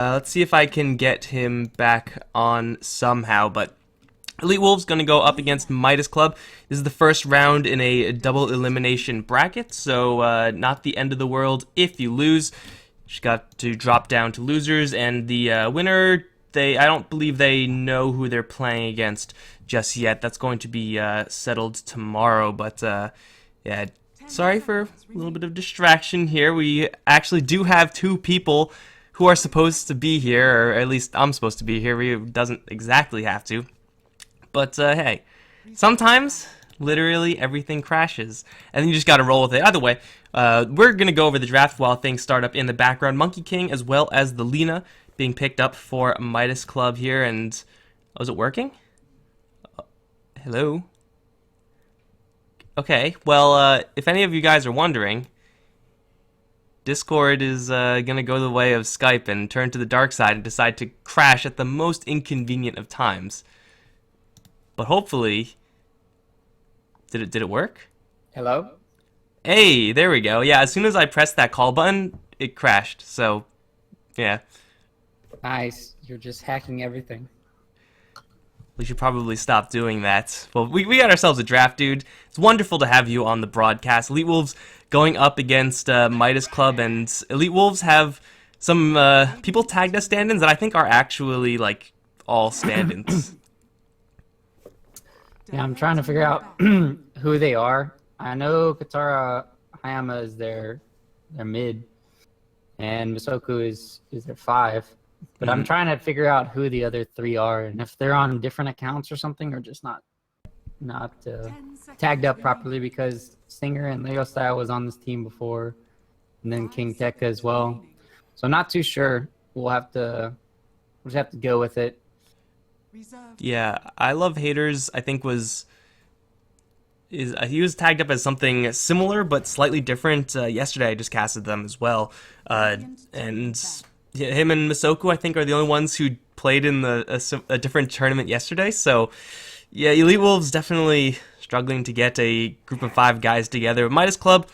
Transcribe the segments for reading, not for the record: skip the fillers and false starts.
Let's see if I can get him back on somehow, but Elite Wolves going to go up against Midas Club. This is the first round in a double elimination bracket, so not the end of the world if you lose. Just got to drop down to losers, and the winner, I don't believe they know who they're playing against just yet. That's going to be settled tomorrow, but yeah, sorry for a little bit of distraction here. We actually do have two people who are supposed to be here, or at least I'm supposed to be here. He doesn't exactly have to. But hey, sometimes literally everything crashes, and then you just gotta roll with it. Either way, we're gonna go over the draft while things start up in the background. Monkey King as well as the Lina being picked up for Midas Club here, and oh, is it working? Hello? Okay, well, if any of you guys are wondering, Discord is gonna go the way of Skype and turn to the dark side and decide to crash at the most inconvenient of times. But hopefully, did it work? Hello? Hey, there we go. Yeah, as soon as I pressed that call button, it crashed. So, yeah. Nice. You're just hacking everything. We should probably stop doing that. Well, we got ourselves a draft, dude. It's wonderful to have you on the broadcast. Elite Wolves going up against Midas Club, and Elite Wolves have some people tagged as stand-ins that I think are actually, like, all stand-ins. Yeah, I'm trying to figure out who they are. I know Katara Hayama is their mid, and Misoku is their 5. But I'm trying to figure out who the other 3 are, and if they're on different accounts or something, or just not tagged up properly, because Singer and Lego Style was on this team before, and then King Tekka as well. So I'm not too sure. We'll just have to go with it. Yeah, I Love Haters, I think he was tagged up as something similar but slightly different. Yesterday I just casted them as well, and him and Misoku I think are the only ones who played in a different tournament yesterday. So yeah, Elite Wolves definitely struggling to get a group of 5 guys together. Midas Club,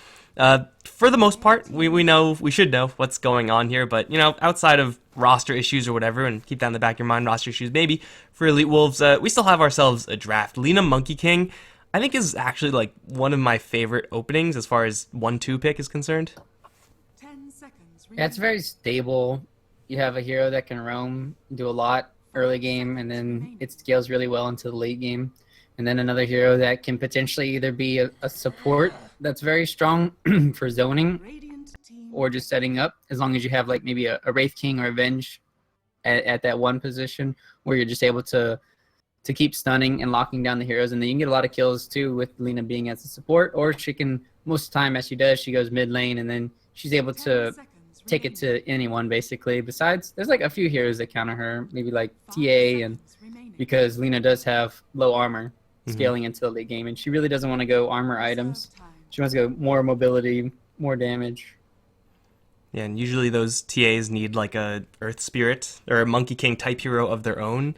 for the most part, we should know what's going on here, but you know, outside of roster issues or whatever, and keep that in the back of your mind, roster issues maybe, for Elite Wolves, we still have ourselves a draft. Lina Monkey King, I think, is actually like one of my favorite openings as far as 1-2 pick is concerned. Yeah, it's very stable. You have a hero that can roam, do a lot early game, and then it scales really well into the late game. And then another hero that can potentially either be a support that's very strong for zoning, or just setting up, as long as you have like maybe a Wraith King or a Venge at that one position, where you're just able to keep stunning and locking down the heroes. And then you can get a lot of kills too with Lina being as a support, or she can, most of the time as she does, she goes mid lane, and then she's able to take it to anyone basically. Besides, there's like a few heroes that counter her, maybe like TA, and because Lina does have low armor scaling into the late game, and she really doesn't want to go armor items. She wants to go more mobility, more damage. Yeah, and usually those TAs need like a Earth Spirit or a Monkey King type hero of their own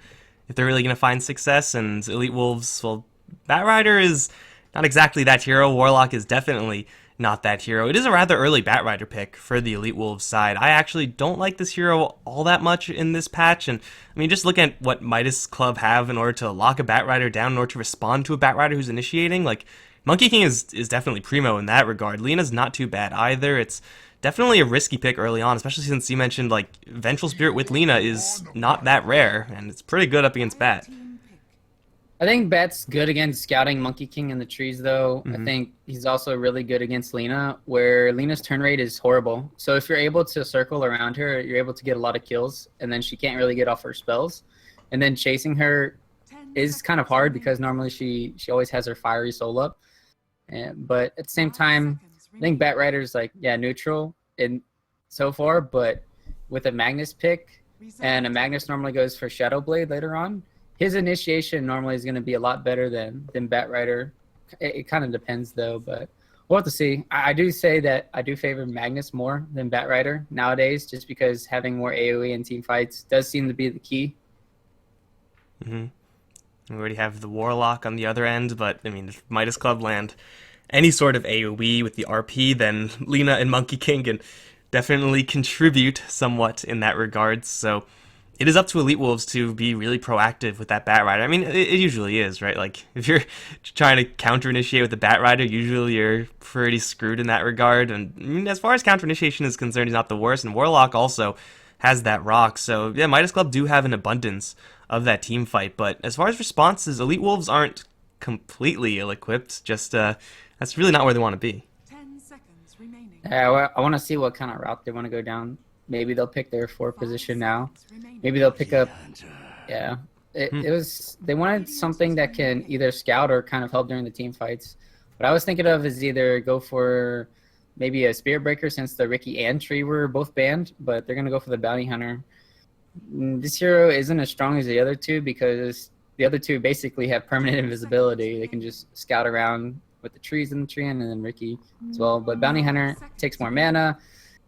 if they're really going to find success. And Elite Wolves, well, Batrider is not exactly that hero. Warlock is definitely not that hero. It is a rather early Batrider pick for the Elite Wolves side. I actually don't like this hero all that much in this patch, and I mean, just look at what Midas Club have in order to lock a Batrider down, in order to respond to a Batrider who's initiating. Like, Monkey King is definitely primo in that regard. Lina's not too bad either. It's definitely a risky pick early on, especially since you mentioned like Vengeful Spirit with Lina is not that rare, and it's pretty good up against Bat. I think Bat's good against scouting Monkey King in the trees, though. I think he's also really good against Lina, where Lina's turn rate is horrible. So if you're able to circle around her, you're able to get a lot of kills, and then she can't really get off her spells. And then chasing her is kind of hard, because normally she always has her fiery soul up. But at the same time, I think Batrider's like, yeah, neutral in so far, but with a Magnus pick, and a Magnus normally goes for Shadow Blade later on, his initiation normally is going to be a lot better than Batrider. It kind of depends, though, but we'll have to see. I do say that I do favor Magnus more than Batrider nowadays, just because having more AoE in team fights does seem to be the key. We already have the Warlock on the other end, but I mean, if Midas Club land any sort of AoE with the RP, then Lina and Monkey King can definitely contribute somewhat in that regard. So it is up to Elite Wolves to be really proactive with that Bat Rider. I mean, it usually is, right? Like, if you're trying to counter-initiate with the Bat Rider, usually you're pretty screwed in that regard. And I mean, as far as counter-initiation is concerned, he's not the worst. And Warlock also has that rock. So, yeah, Midas Club do have an abundance of that team fight. But as far as responses, Elite Wolves aren't completely ill-equipped. Just, that's really not where they want to be. 10 seconds remaining. Yeah, I want to see what kind of route they want to go down. Maybe they'll pick their 4 position now. Maybe they'll pick up. Yeah, it was. They wanted something that can either scout or kind of help during the team fights. What I was thinking of is either go for maybe a Spirit Breaker, since the Ricky and Tree were both banned, but they're gonna go for the Bounty Hunter. This hero isn't as strong as the other two because the other two basically have permanent invisibility. They can just scout around with the trees in the tree, and then Ricky as well. But Bounty Hunter takes more mana.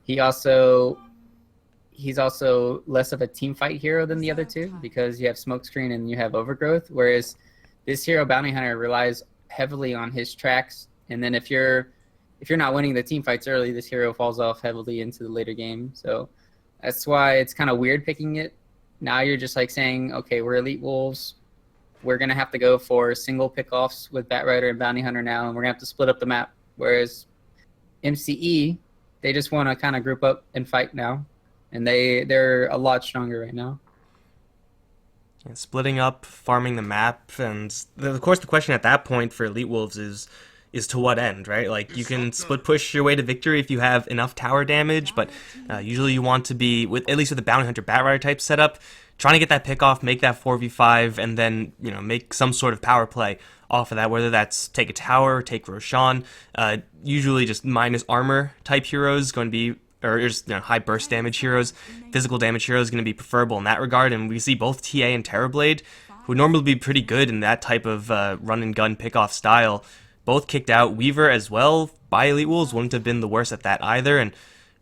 He's also less of a team fight hero than the other two because you have Smokescreen and you have Overgrowth, whereas this hero, Bounty Hunter, relies heavily on his tracks. And then if you're not winning the team fights early, this hero falls off heavily into the later game. So that's why it's kind of weird picking it. Now you're just like saying, okay, we're Elite Wolves. We're going to have to go for single pickoffs with Bat Rider and Bounty Hunter now, and we're going to have to split up the map. Whereas MCE, they just want to kind of group up and fight now. And they're a lot stronger right now. Yeah, splitting up, farming the map, and of course the question at that point for Elite Wolves is to what end, right? Like, you can split push your way to victory if you have enough tower damage, but usually you want to be, at least with the Bounty Hunter Bat Rider type setup, trying to get that pick off, make that 4v5, and then, you know, make some sort of power play off of that, whether that's take a tower, take Roshan, usually just minus armor type heroes going to be, or just, you know, high burst damage heroes, physical damage heroes going to be preferable in that regard. And we see both TA and Terrorblade, who would normally be pretty good in that type of run and gun pick-off style, both kicked out. Weaver as well by Elite Wolves wouldn't have been the worst at that either. And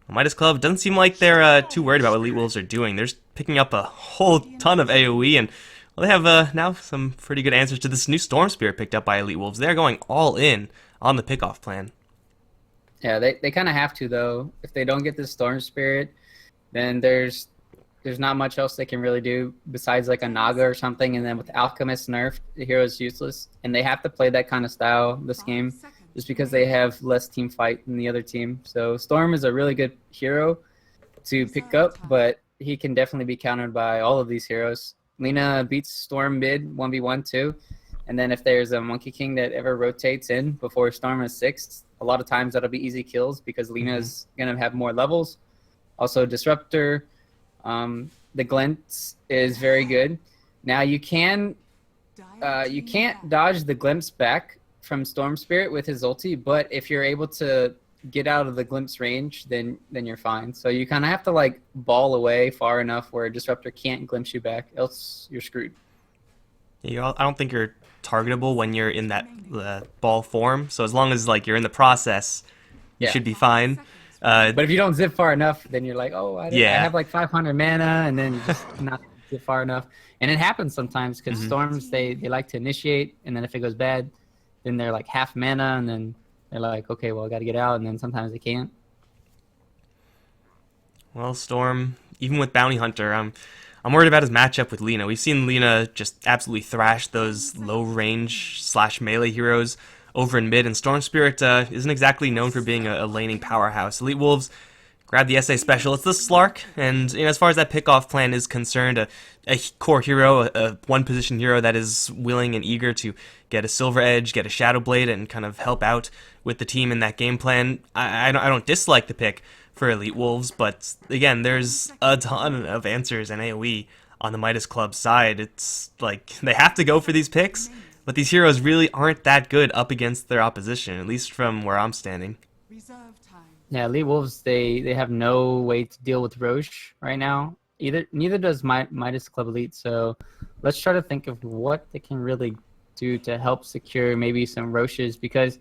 Midas Club doesn't seem like they're too worried about what Elite Wolves are doing. They're just picking up a whole ton of AoE, and well, they have now some pretty good answers to this new Storm Spirit picked up by Elite Wolves. They're going all in on the pick-off plan. Yeah, they kind of have to, though. If they don't get this Storm Spirit, then there's not much else they can really do besides like a Naga or something. And then with Alchemist nerfed, the hero is useless. And they have to play that kind of style this game just because they have less team fight than the other team. So Storm is a really good hero to pick up, but he can definitely be countered by all of these heroes. Lina beats Storm mid 1v1 too. And then if there's a Monkey King that ever rotates in before Storm is 6th, a lot of times that'll be easy kills because Lina's going to have more levels. Also, Disruptor, the Glimpse is very good. Now you can't dodge the Glimpse back from Storm Spirit with his ulti, but if you're able to get out of the Glimpse range, then you're fine. So you kind of have to like ball away far enough where Disruptor can't glimpse you back, else you're screwed. I don't think you're targetable when you're in that ball form. So as long as like you're in the process, you should be fine. But if you don't zip far enough, then you're like, oh, I have like 500 mana, and then you just not zip far enough. And it happens sometimes because Storms, they like to initiate, and then if it goes bad, then they're like half mana, and then they're like, okay, well, I got to get out, and then sometimes they can't. Well, Storm, even with Bounty Hunter, I'm worried about his matchup with Lina. We've seen Lina just absolutely thrash those low-range / melee heroes over in mid, and Storm Spirit isn't exactly known for being a laning powerhouse. Elite Wolves grab the SA Special. It's the Slark, and you know, as far as that pick-off plan is concerned, a core hero, a one-position hero that is willing and eager to get a Silver Edge, get a Shadow Blade, and kind of help out with the team in that game plan. I don't dislike the pick for Elite Wolves, but again, there's a ton of answers and AoE on the Midas Club side. It's like they have to go for these picks, but these heroes really aren't that good up against their opposition, at least from where I'm standing. Yeah, Elite Wolves, they have no way to deal with Roche right now. Neither does Midas Club Elite, so let's try to think of what they can really do to help secure maybe some Roches, because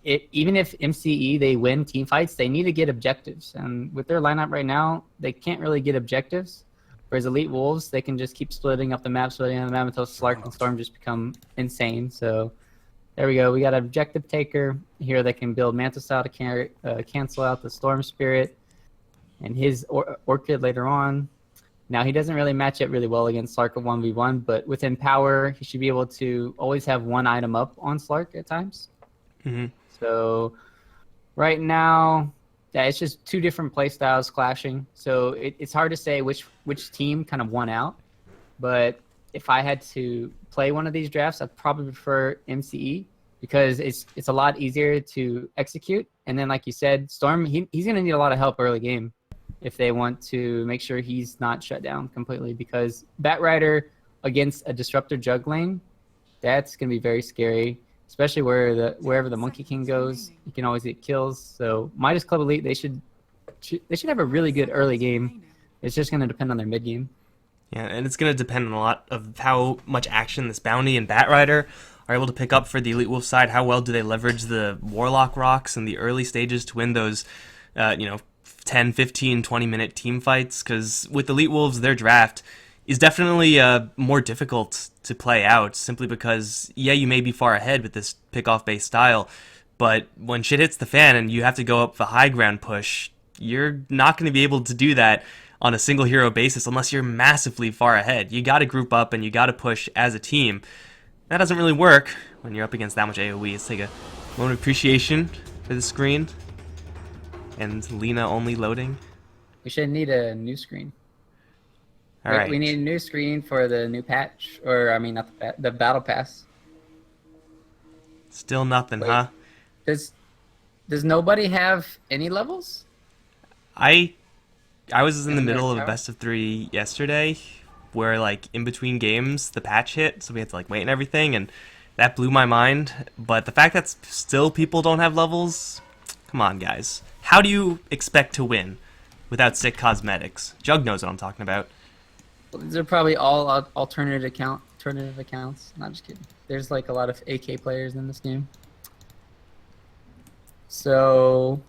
even if MCE, they win team fights, they need to get objectives. And with their lineup right now, they can't really get objectives. Whereas Elite Wolves, they can just keep splitting up the map until Slark and Storm just become insane. So there we go. We got an objective taker here that can build Mantis out to cancel out the Storm Spirit. and his Orchid later on. Now, he doesn't really match up really well against Slark of 1v1, but within power, he should be able to always have one item up on Slark at times. Mm-hmm. So right now, yeah, it's just two different play styles clashing. So it's hard to say which team kind of won out. But if I had to play one of these drafts, I'd probably prefer MCE because it's a lot easier to execute. And then, like you said, Storm, he's going to need a lot of help early game if they want to make sure he's not shut down completely, because Batrider against a Disruptor Jug lane, that's going to be very scary, especially wherever the Monkey King goes. You can always get kills. So Midas Club Elite, they should have a really good early game. It's just going to depend on their mid game. Yeah, and it's going to depend on a lot of how much action this Bounty and Batrider are able to pick up for the Elite Wolf side. How well do they leverage the Warlock rocks in the early stages to win those, 10, 15, 20-minute team fights? Because with Elite Wolves, their draft is definitely more difficult to play out, simply because, yeah, you may be far ahead with this pick-off-based style, but when shit hits the fan and you have to go up the high ground push, you're not going to be able to do that on a single hero basis unless you're massively far ahead. You got to group up and you got to push as a team. That doesn't really work when you're up against that much AoE. Let's take a moment of appreciation for the screen. And Lena only loading. We should need a new screen. All right. We need a new screen for the new patch, or I mean, not the battle pass. Still nothing, huh? Does nobody have any levels? I was in the In their middle of a tower? best of 3 yesterday, where like in between games the patch hit, so we had to like wait and everything, and that blew my mind. But the fact that still people don't have levels, come on, guys. How do you expect to win without sick cosmetics? Jug knows what I'm talking about. These are probably all alternative accounts. Not just kidding. There's like a lot of AK players in this game. So,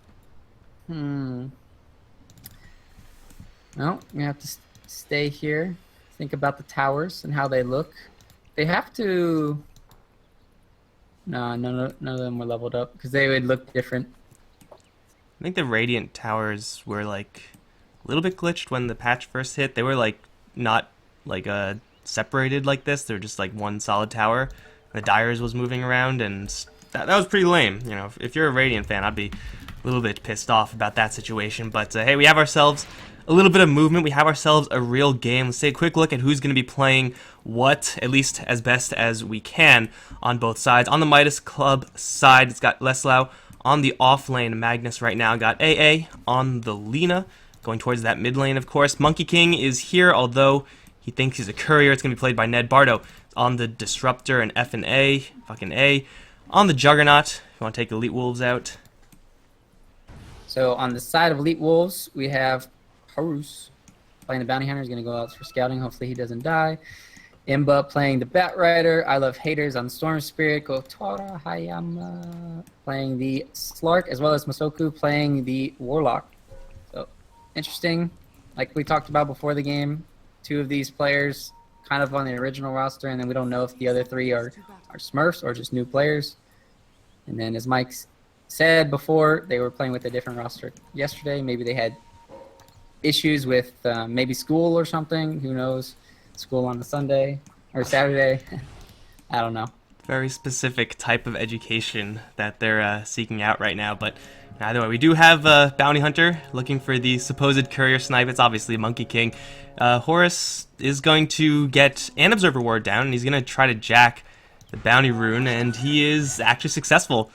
well, we have to stay here. Think about the towers and how they look. They have to. No, none of them were leveled up because they would look different. I think the Radiant towers were like a little bit glitched when the patch first hit. They were like not like separated like this. They're just like one solid tower. The Dyers was moving around, and that was pretty lame. You know, if you're a Radiant fan, I'd be a little bit pissed off about that situation. But hey, we have ourselves a little bit of movement. We have ourselves a real game. Let's take a quick look at who's going to be playing what, at least as best as we can on both sides. On the Midas Club side, it's got Leslau. On the off lane, Magnus right now got AA. On the Lena, going towards that mid lane, of course. Monkey King is here, although he thinks he's a courier. It's going to be played by Ned Bardo. On the Disruptor and F and A, fucking A. On the Juggernaut, if you want to take Elite Wolves out. So on the side of Elite Wolves, we have Harus playing the Bounty Hunter. He's going to go out for scouting. Hopefully he doesn't die. Imba playing the Batrider. I Love Haters on Storm Spirit. Gotora Hayama playing the Slark, as well as Masoku playing the Warlock. So interesting. Like we talked about before the game, 2 of these players kind of on the original roster, and then we don't know if the other 3 are Smurfs or just new players. And then as Mike said before, they were playing with a different roster yesterday. Maybe they had issues with maybe school or something. Who knows? School on a Sunday or Saturday. I don't know. Very specific type of education that they're seeking out right now. But either way, we do have a Bounty Hunter looking for the supposed courier snipe. It's obviously Monkey King. Horus is going to get an Observer Ward down, and he's going to try to jack the Bounty Rune, and he is actually successful.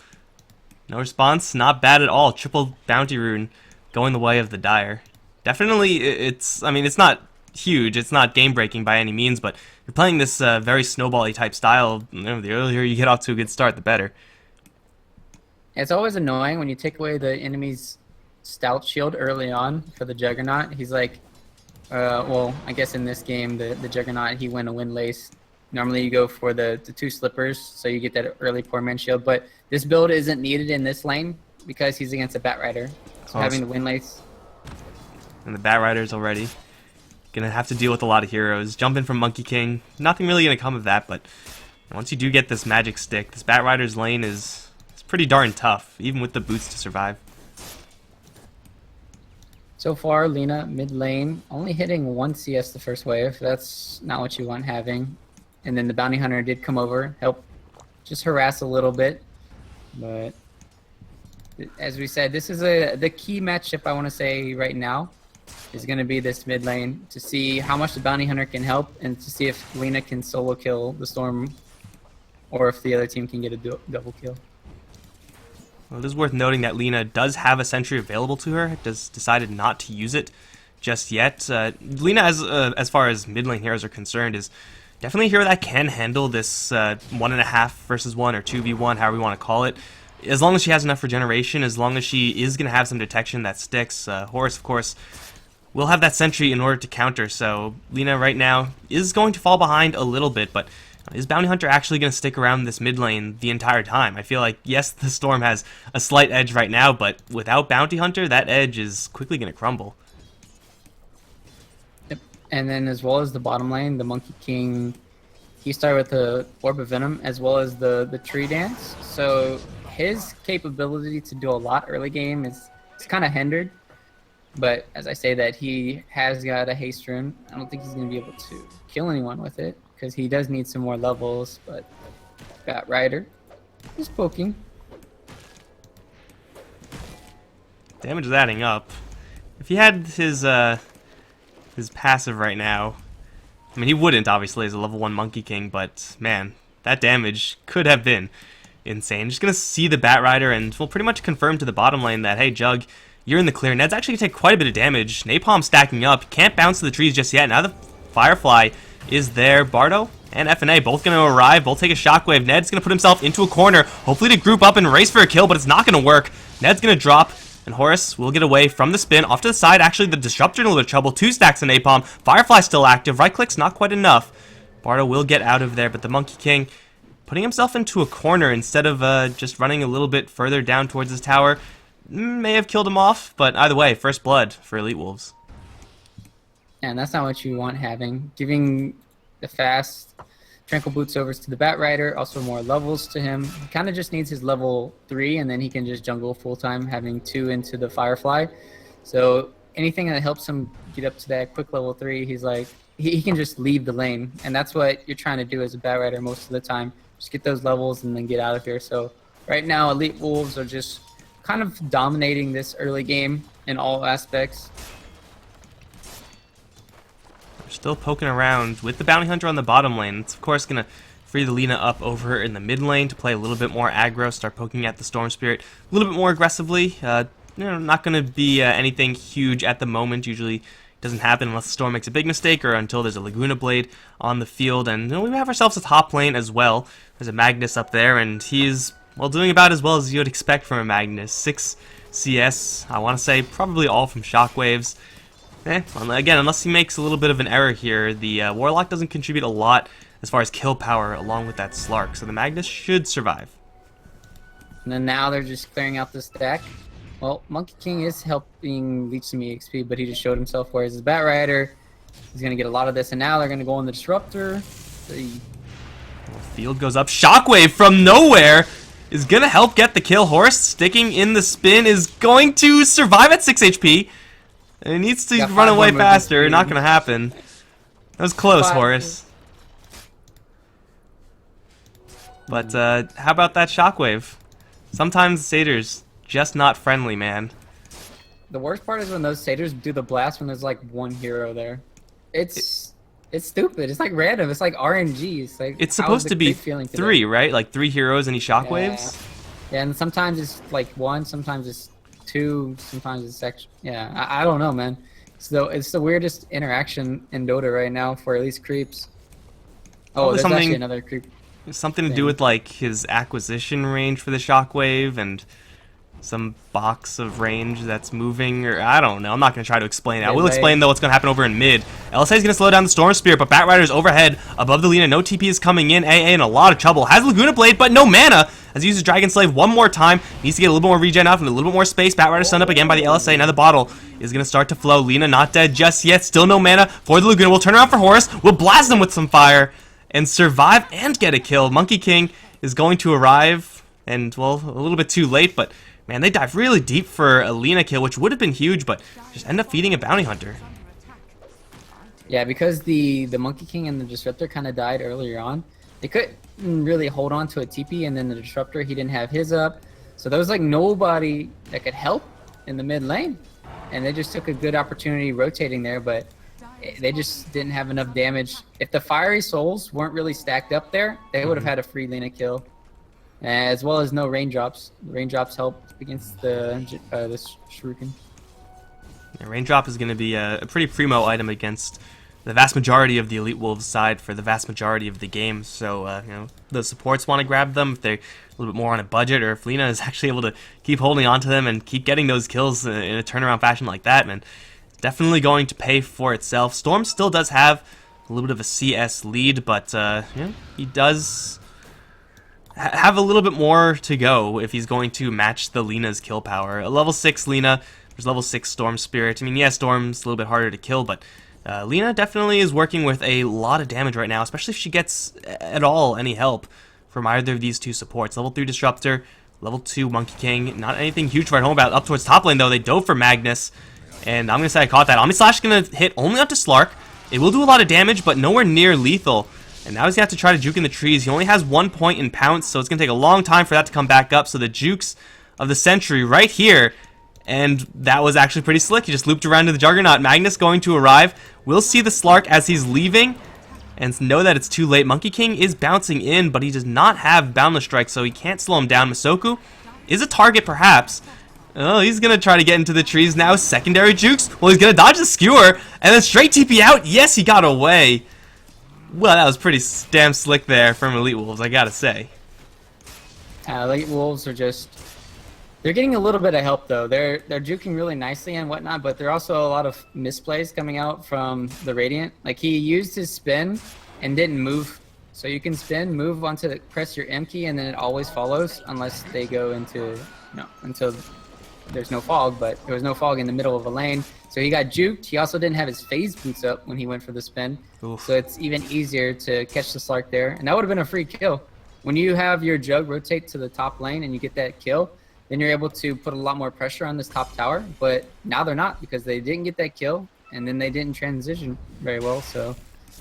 No response, not bad at all. Triple Bounty Rune going the way of the Dire. Definitely, it's not huge, it's not game-breaking by any means, but you're playing this very snowball-y type style. You know, the earlier you get off to a good start, the better. It's always annoying when you take away the enemy's stout shield early on for the Juggernaut. He's like, well, I guess in this game, the Juggernaut, he went a Windlace. Normally you go for the 2 slippers, so you get that early poor man shield, but this build isn't needed in this lane because he's against a Batrider. So having the Windlace. And the Batrider's already gonna have to deal with a lot of heroes. Jumping from Monkey King, nothing really gonna come of that, but once you do get this magic stick, this Batrider's lane is pretty darn tough, even with the boots to survive. So far, Lina mid lane only hitting 1 CS the first wave. That's not what you want having. And then the bounty hunter did come over, help just harass a little bit. But as we said, this is the key matchup I want to say right now is going to be this mid lane to see how much the bounty hunter can help and to see if Lina can solo kill the storm or if the other team can get a double kill. Well, it is worth noting that Lina does have a sentry available to her, has decided not to use it just yet. Lina, as far as mid lane heroes are concerned, is definitely a hero that can handle this 1.5 versus 1 or 2v1, however you want to call it. As long as she has enough regeneration, as long as she is going to have some detection that sticks. Horus, of course, will have that sentry in order to counter, so Lina right now is going to fall behind a little bit, but is Bounty Hunter actually going to stick around this mid lane the entire time? I feel like, yes, the Storm has a slight edge right now, but without Bounty Hunter, that edge is quickly going to crumble. Yep. And then as well as the bottom lane, the Monkey King, he started with the Orb of Venom as well as the Tree Dance. So his capability to do a lot early game is kind of hindered. But as I say that, he has got a haste rune. I don't think he's going to be able to kill anyone with it, because he does need some more levels, but got Ryder. Just poking. Damage is adding up. If he had his passive right now, I mean, he wouldn't, obviously, as a level 1 Monkey King, but, man, that damage could have been insane. Just going to see the Bat Rider, and we'll pretty much confirm to the bottom lane that, hey, Jug, you're in the clear. Ned's actually going to take quite a bit of damage. Napalm stacking up. Can't bounce to the trees just yet. Now the Firefly is there. Bardo and FNA both going to arrive, both take a shockwave. Ned's going to put himself into a corner, hopefully to group up and race for a kill, but it's not going to work. Ned's going to drop, and Horus will get away from the spin. Off to the side, actually, the Disruptor in a little bit of trouble. 2 stacks of Napalm. Firefly still active. Right click's not quite enough. Bardo will get out of there, but the Monkey King putting himself into a corner instead of just running a little bit further down towards his tower may have killed him off, but either way, first blood for Elite Wolves. And that's not what you want having. Giving the fast Tranquil Boots over to the Bat Rider, also more levels to him. He kind of just needs his level 3, and then he can just jungle full-time, having 2 into the Firefly. So anything that helps him get up to that quick level 3, he's like, he can just leave the lane. And that's what you're trying to do as a Bat Rider most of the time. Just get those levels and then get out of here. So right now, Elite Wolves are just kind of dominating this early game in all aspects. They're still poking around with the Bounty Hunter on the bottom lane. It's of course going to free the Lina up over in the mid lane to play a little bit more aggro, start poking at the Storm Spirit a little bit more aggressively. Not going to be anything huge at the moment. Usually doesn't happen unless the Storm makes a big mistake or until there's a Laguna Blade on the field. And we have ourselves a top lane as well. There's a Magnus up there, and he's, well, doing about as well as you would expect from a Magnus. 6 CS, I want to say probably all from shockwaves. Again, unless he makes a little bit of an error here, the Warlock doesn't contribute a lot as far as kill power along with that Slark, so the Magnus should survive. And then now they're just clearing out the stack. Well, Monkey King is helping leech some EXP, but he just showed himself, whereas his Bat Rider, he's going to get a lot of this, and now they're going to go on the Disruptor. Field goes up. Shockwave from nowhere is going to help get the kill. Horus sticking in the spin is going to survive at 6 HP. And he needs to run away faster. Not going to happen. That was close, Horus. But how about that Shockwave? Sometimes Satyrs just not friendly, man. The worst part is when those Satyrs do the blast when there's like 1 hero there. It's stupid. It's like random. It's like RNG. It's like, it's supposed to be 3, right? Like 3 heroes, any shockwaves? Yeah, and sometimes it's like 1, sometimes it's 2, sometimes it's section. Yeah, I don't know, man. So it's the weirdest interaction in Dota right now for at least creeps. Oh, there's actually another creep. Something to do with like his acquisition range for the shockwave and some box of range that's moving, or I don't know. I'm not going to try to explain it. I will explain, though, what's going to happen over in mid. LSA is going to slow down the Storm Spirit, but Bat Rider's overhead above the Lina. No TP is coming in. AA in a lot of trouble. Has Laguna Blade, but no mana, as he uses Dragon Slave one more time. Needs to get a little bit more regen off and a little bit more space. Bat Rider stunned up again by the LSA. Now the bottle is going to start to flow. Lina not dead just yet. Still no mana for the Laguna. We'll turn around for Horus. We'll blast them with some fire and survive and get a kill. Monkey King is going to arrive, and, well, a little bit too late, but Man, they dive really deep for a Lina kill, which would have been huge, but just end up feeding a bounty hunter. Yeah, because the Monkey King and the Disruptor kind of died earlier on, they couldn't really hold on to a TP, and then the Disruptor, he didn't have his up. So there was like nobody that could help in the mid lane. And they just took a good opportunity rotating there, but they just didn't have enough damage. If the Fiery Souls weren't really stacked up there, they would have had a free Lina kill. As well as no raindrops. Raindrops helped against the Shuriken. Yeah, Raindrop is going to be a pretty primo item against the vast majority of the Elite Wolves side for the vast majority of the game. So, you know, the supports want to grab them if they're a little bit more on a budget, or if Lina is actually able to keep holding on to them and keep getting those kills in a turnaround fashion like that, man. Definitely going to pay for itself. Storm still does have a little bit of a CS lead, but you know, he does have a little bit more to go if he's going to match the Lina's kill power. A level 6 Lina, there's level 6 Storm Spirit. I mean, yeah, Storm's a little bit harder to kill, but Lina definitely is working with a lot of damage right now, especially if she gets at all any help from either of these two supports. Level 3 Disruptor, level 2 Monkey King. Not anything huge to write home about. Up towards top lane, though, they dove for Magnus, and I'm going to say I caught that. Omni Slash is going to hit only onto Slark. It will do a lot of damage, but nowhere near lethal. And now he's going to have to try to juke in the trees. He only has 1 point in Pounce, so it's going to take a long time for that to come back up. So the jukes of the century right here. And that was actually pretty slick. He just looped around to the Juggernaut. Magnus going to arrive. We'll see the Slark as he's leaving. And know that it's too late. Monkey King is bouncing in, but he does not have Boundless Strike, so he can't slow him down. Masoku is a target, perhaps. Oh, he's going to try to get into the trees now. Secondary jukes. Well, he's going to dodge the skewer. And then straight TP out. Yes, he got away. Well, that was pretty damn slick there from Elite Wolves, I gotta say. Elite Wolves are just... They're getting a little bit of help, though. They're juking really nicely and whatnot, but there are also a lot of misplays coming out from the Radiant. Like, he used his spin and didn't move. So you can spin, move onto the, press your M key, and then it always follows unless they go into... No, until there's no fog, but there was no fog in the middle of a lane. So he got juked. He also didn't have his phase boots up when he went for the spin. Oof. So it's even easier to catch the Slark there. And that would have been a free kill. When you have your Jug rotate to the top lane and you get that kill, then you're able to put a lot more pressure on this top tower. But now they're not, because they didn't get that kill, and then they didn't transition very well. So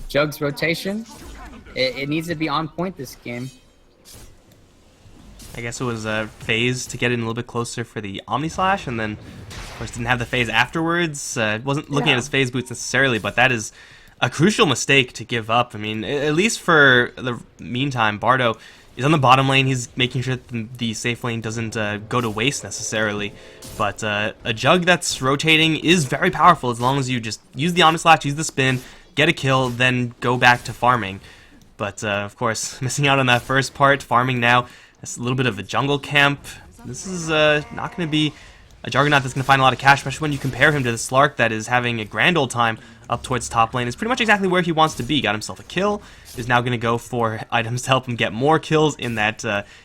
Jug's rotation, it needs to be on point this game. I guess it was a phase to get in a little bit closer for the Omni Slash, and then, of course, didn't have the phase afterwards. Wasn't looking at his phase boots necessarily, but that is a crucial mistake to give up. I mean, at least for the meantime, Bardo is on the bottom lane. He's making sure that the safe lane doesn't go to waste necessarily. But a Jug that's rotating is very powerful as long as you just use the Omni Slash, use the spin, get a kill, then go back to farming. But, of course, missing out on that first part, farming now. It's a little bit of a jungle camp. This is not going to be a Juggernaut that's going to find a lot of cash, especially when you compare him to the Slark that is having a grand old time up towards top lane. It's pretty much exactly where he wants to be. Got himself a kill. Is now going to go for items to help him get more kills in that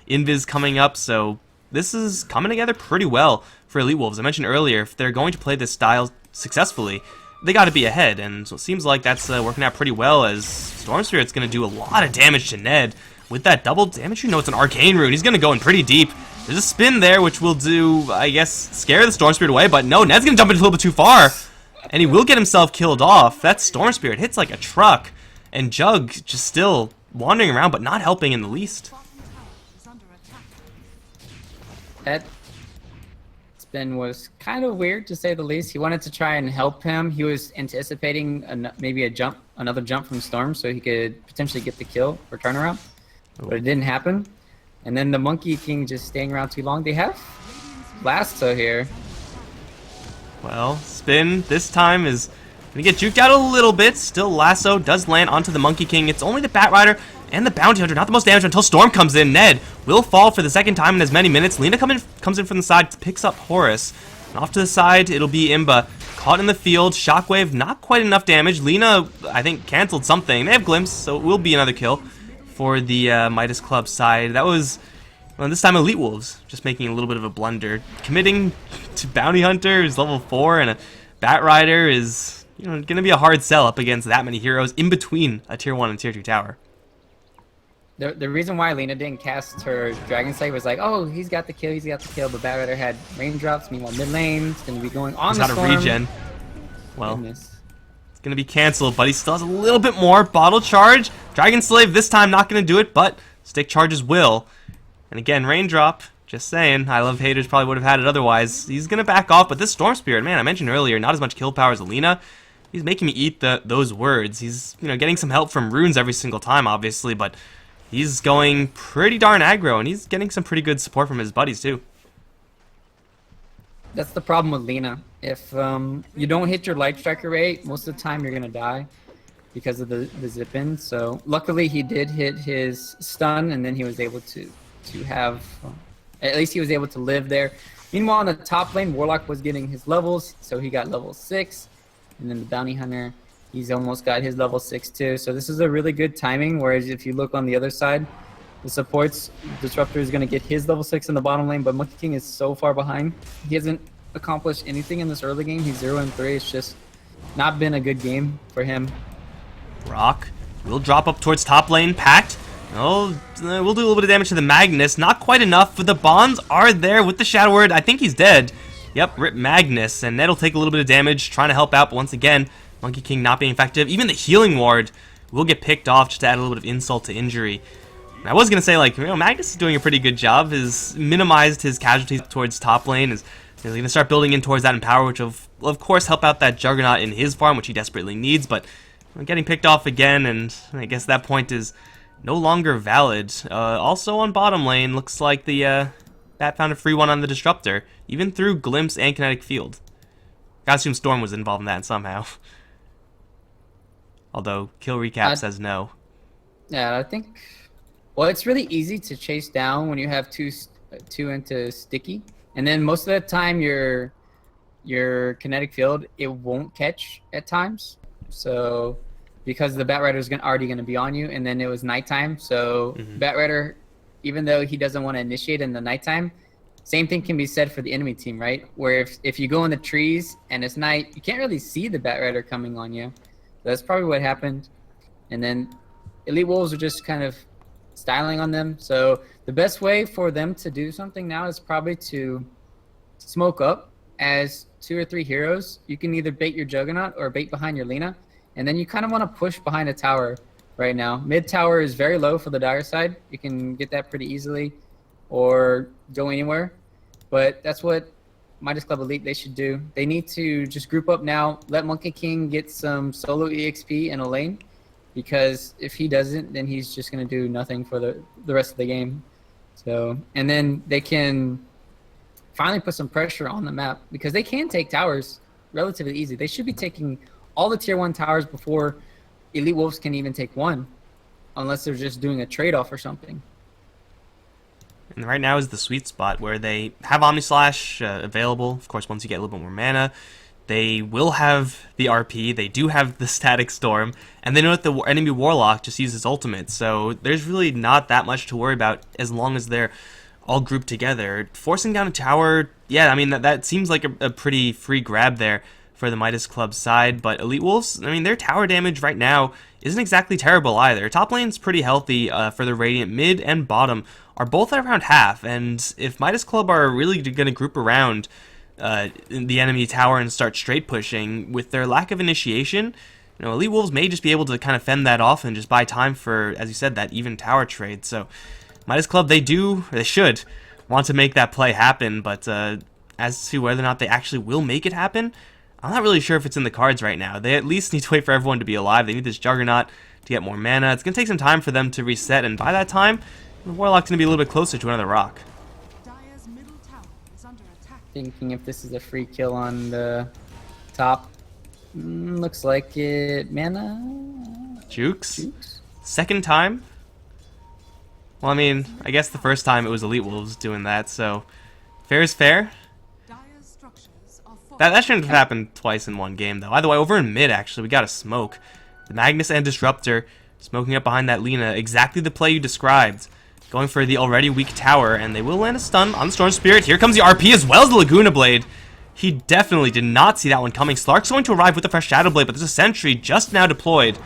invis coming up. So this is coming together pretty well for Elite Wolves. I mentioned earlier, if they're going to play this style successfully, they got to be ahead. And so it seems like that's working out pretty well, as Storm Spirit's going to do a lot of damage to Ned. With that double damage, you know it's an arcane rune. He's going to go in pretty deep. There's a spin there, which will do, I guess, scare the Storm Spirit away. But no, Ned's going to jump in a little bit too far. And he will get himself killed off. That Storm Spirit hits like a truck. And Jug just still wandering around, but not helping in the least. That spin was kind of weird, to say the least. He wanted to try and help him. He was anticipating maybe another jump from Storm, so he could potentially get the kill or turnaround. But it didn't happen. And then the Monkey King just staying around too long. They have Lasso here. Well, spin this time is going to get juked out a little bit. Still, Lasso does land onto the Monkey King. It's only the Bat Rider and the Bounty Hunter, not the most damage until Storm comes in. Ned will fall for the second time in as many minutes. Lina comes in from the side, picks up Horus. And off to the side, it'll be Imba. Caught in the field. Shockwave, not quite enough damage. Lina, I think, canceled something. They have Glimpse, so it will be another kill for the Midas Club side. That was, well, this time Elite Wolves just making a little bit of a blunder. Committing to Bounty Hunter is level 4, and a Bat Rider is, you know, going to be a hard sell up against that many heroes in between a tier 1 and tier 2 tower. The reason why Lena didn't cast her Dragon Slave was like, oh, he's got the kill, but Bat Rider had raindrops. Meanwhile, mid lane is going to be going on the He's storm. got a regen. Well, Goodness. it's going to be canceled, but he still has a little bit more. Bottle charge. Dragon Slave this time not going to do it, but stick charges will. And again, raindrop. Just saying. I Love Haters probably would have had it otherwise. He's going to back off, but this Storm Spirit, man, I mentioned earlier, not as much kill power as Alina. He's making me eat those words. He's, getting some help from runes every single time, obviously, but he's going pretty darn aggro, and he's getting some pretty good support from his buddies, too. That's the problem with Lena. If you don't hit your light striker rate, most of the time you're going to die because of the zip in. So luckily he did hit his stun, and then he was able to have, at least he was able to live there. Meanwhile, in the top lane, Warlock was getting his levels, so he got level 6. And then the Bounty Hunter, he's almost got his level 6 too. So this is a really good timing, whereas if you look on the other side, the supports, Disruptor is going to get his level 6 in the bottom lane, but Monkey King is so far behind. He hasn't accomplished anything in this early game. He's 0-3. It's just not been a good game for him. Rock will drop up towards top lane. Pact. Oh, we'll do a little bit of damage to the Magnus. Not quite enough, but the bonds are there with the Shadow Word. I think he's dead. Yep, rip Magnus, and that'll take a little bit of damage, trying to help out, but once again, Monkey King not being effective. Even the healing ward will get picked off just to add a little bit of insult to injury. And I was going to say, Magnus is doing a pretty good job, has minimized his casualties towards top lane, is going to start building in towards that Empower, which will, of course, help out that Juggernaut in his farm, which he desperately needs, but getting picked off again, and I guess that point is no longer valid. Also on bottom lane, looks like the Bat found a free one on the Disruptor, even through Glimpse and Kinetic Field. Gotta assume Storm was involved in that somehow. Although, Kill Recap says no. Yeah, I think... Well, it's really easy to chase down when you have two into Sticky. And then most of the time, your Kinetic Field, it won't catch at times. So, because the Bat Rider is already going to be on you, and then it was nighttime. So, Bat Rider, even though he doesn't want to initiate in the nighttime, same thing can be said for the enemy team, right? Where if you go in the trees and it's night, you can't really see the Bat Rider coming on you. That's probably what happened. And then Elite Wolves are just kind of styling on them. So the best way for them to do something now is probably to smoke up as 2 or 3 heroes. You can either bait your Juggernaut or bait behind your Lina. And then you kind of want to push behind a tower right now. Mid tower is very low for the Dire side. You can get that pretty easily or go anywhere. But that's what Midas Club Elite they should do. They need to just group up now, let Monkey King get some solo EXP in a lane, because if he doesn't, then he's just going to do nothing for the rest of the game. So, and then they can finally put some pressure on the map, because they can take towers relatively easy. They should be taking all the tier 1 towers before Elite Wolves can even take one, unless they're just doing a trade-off or something. And right now is the sweet spot where they have Omnislash available. Of course, once you get a little bit more mana, they will have the RP. They do have the Static Storm, and they know that the enemy Warlock just uses ultimate. So there's really not that much to worry about as long as they're all grouped together. Forcing down a tower, yeah, I mean that seems like a pretty free grab there for the Midas Club side. But Elite Wolves, I mean, their tower damage right now isn't exactly terrible either. Top lane's pretty healthy for the Radiant. Mid and bottom are both at around half, and if Midas Club are really going to group around the enemy tower and start straight pushing, with their lack of initiation, Elite Wolves may just be able to kind of fend that off and just buy time for, as you said, that even tower trade. So Midas Club, they should want to make that play happen, but as to whether or not they actually will make it happen, I'm not really sure if it's in the cards right now. They at least need to wait for everyone to be alive. They need this Juggernaut to get more mana. It's going to take some time for them to reset, and by that time, the Warlock's going to be a little bit closer to another rock. Dire's middle tower is under attack. Thinking if this is a free kill on the top. Looks like it. Mana? Jukes? Second time? Well, I mean, I guess the first time it was Elite Wolves doing that, so fair is fair. Dire's structures are That shouldn't have happened twice in one game, though. Either way, over in mid, actually, we got a smoke. The Magnus and Disruptor smoking up behind that Lina. Exactly the play you described. Going for the already weak tower, and they will land a stun on the Storm Spirit. Here comes the RP as well as the Laguna Blade. He definitely did not see that one coming. Slark's going to arrive with the fresh Shadow Blade, but there's a sentry just now deployed.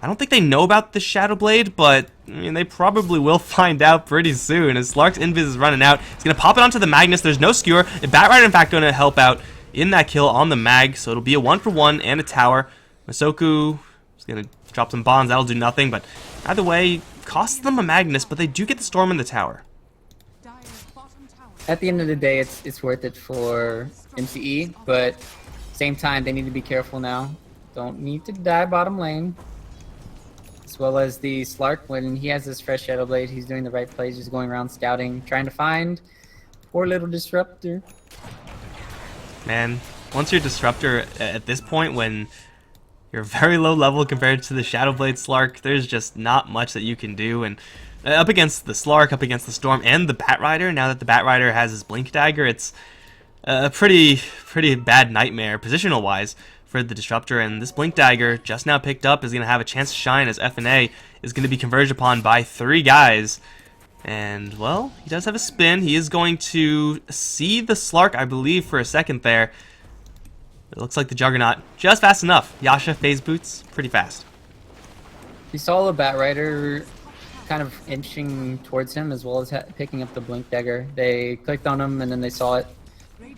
I don't think they know about the Shadow Blade, but I mean, they probably will find out pretty soon. As Slark's invis is running out, he's going to pop it onto the Magnus. There's no skewer. Bat Rider, in fact, going to help out in that kill on the Mag, so it'll be a 1-for-1 and a tower. Masoku is going to drop some bombs. That'll do nothing, but either way, costs them a Magnus, but they do get the Storm in the tower. At the end of the day, it's worth it for MCE, but same time, they need to be careful now. Don't need to die bottom lane. As well as the Slark, when he has this fresh Shadow Blade, he's doing the right plays, just going around scouting, trying to find poor little Disruptor. Man, once you're Disruptor at this point, when you're very low level compared to the Shadow Blade Slark, there's just not much that you can do. And up against the Slark, up against the Storm, and the Bat Rider, now that the Bat Rider has his Blink Dagger, it's a pretty bad nightmare positional-wise for the Disruptor. And this Blink Dagger, just now picked up, is going to have a chance to shine as FNA is going to be converged upon by 3 guys. And, well, he does have a spin. He is going to see the Slark, I believe, for a second there. It looks like the Juggernaut just fast enough. Yasha phase boots pretty fast. He saw the Bat Rider kind of inching towards him, as well as picking up the Blink Dagger. They clicked on him, and then they saw it.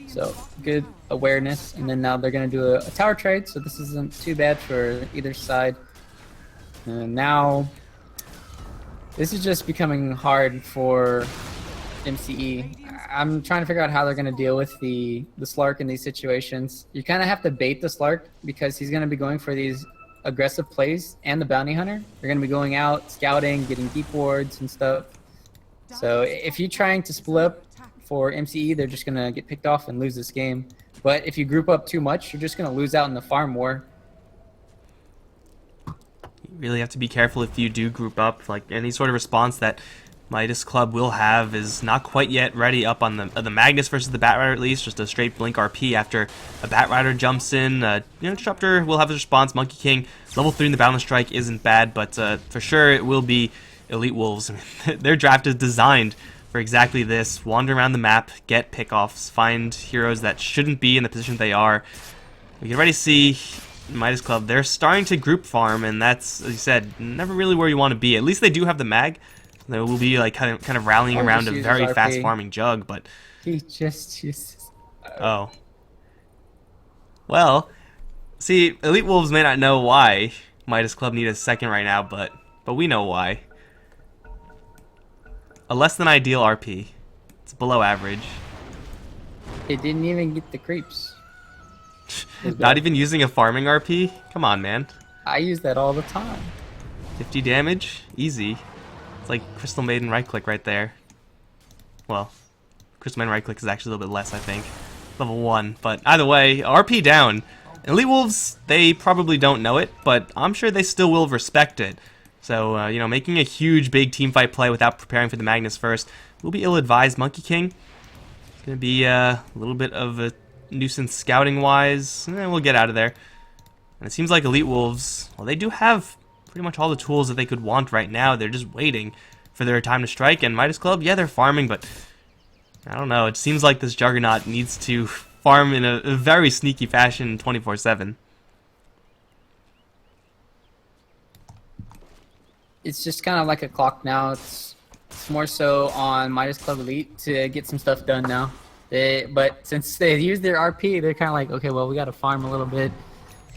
So, good awareness. And then now they're going to do a tower trade, so this isn't too bad for either side. And now, this is just becoming hard for MCE. I'm trying to figure out how they're going to deal with the Slark in these situations. You kind of have to bait the Slark because he's going to be going for these aggressive plays, and the Bounty Hunter. They're going to be going out, scouting, getting deep wards and stuff. So if you're trying to split up for MCE, they're just going to get picked off and lose this game. But if you group up too much, you're just going to lose out in the farm war. You really have to be careful if you do group up. Like, any sort of response that Midas Club will have is not quite yet ready up on the Magnus versus the Bat Rider, at least. Just a straight blink RP after a Bat Rider jumps in. Disruptor will have his response. Monkey King, level 3 in the Balance Strike isn't bad, but for sure it will be Elite Wolves. I mean, their draft is designed for exactly this. Wander around the map, get pickoffs, find heroes that shouldn't be in the position they are. We can already see Midas Club, they're starting to group farm, and that's, as you said, never really where you want to be. At least they do have the Mag. They will be like kind of rallying around a very fast farming Jug, but he just uses. Oh. Well, see, Elite Wolves may not know why Midas Club need a second right now, but we know why. A less than ideal RP. It's below average. It didn't even get the creeps. Not even using a farming RP? Come on, man. I use that all the time. 50 damage? Easy. It's like Crystal Maiden right click right there. Well, Crystal Maiden right click is actually a little bit less, I think. Level 1. But either way, RP down. Elite Wolves, they probably don't know it, but I'm sure they still will respect it. So, making a huge, big teamfight play without preparing for the Magnus first will be ill-advised. Monkey King is going to be a little bit of a nuisance scouting-wise. We'll get out of there. And it seems like Elite Wolves, well, they do have pretty much all the tools that they could want right now. They're just waiting for their time to strike. And Midas Club, yeah, they're farming, but I don't know. It seems like this Juggernaut needs to farm in a very sneaky fashion 24/7. It's just kind of like a clock now. It's more so on Midas Club Elite to get some stuff done now. But since they used their RP, they're kind of like, okay, well, we got to farm a little bit,